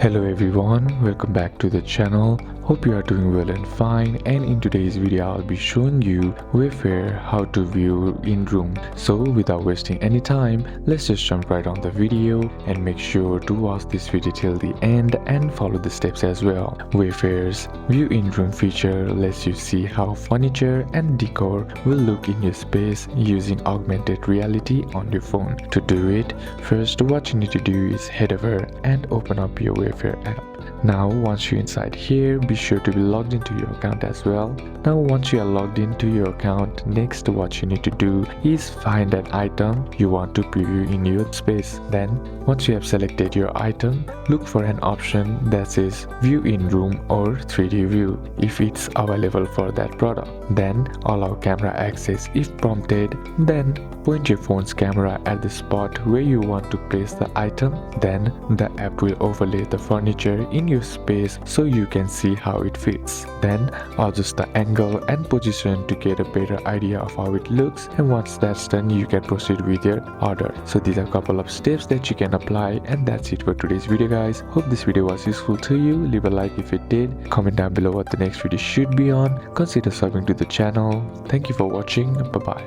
Hello everyone, welcome back to the channel. Hope you are doing well and fine, and in today's video I'll be showing you Wayfair how to view in-room. So without wasting any time, let's just jump right on the video and make sure to watch this video till the end and follow the steps as well. Wayfair's view in-room feature lets you see how furniture and decor will look in your space using augmented reality on your phone. To do it, first what you need to do is head over and open up your Wayfair app. Now once you're inside here, be sure to be logged into your account as well. Now once you are logged into your account, next what you need to do is find an item you want to preview in your space. Then once you have selected your item, look for an option that says view in room or 3D view if it's available for that product. Then allow camera access if prompted. Then point your phone's camera at the spot where you want to place the item. Then the app will overlay the furniture in your space so you can see how it fits. Then adjust the angle and position to get a better idea of how it looks, and once that's done you can proceed with your order. So these are a couple of steps that you can apply, and that's it for today's video guys. Hope this video was useful to you. Leave a like if it did, comment down below what the next video should be on, consider subscribing to the channel. Thank you for watching, bye bye.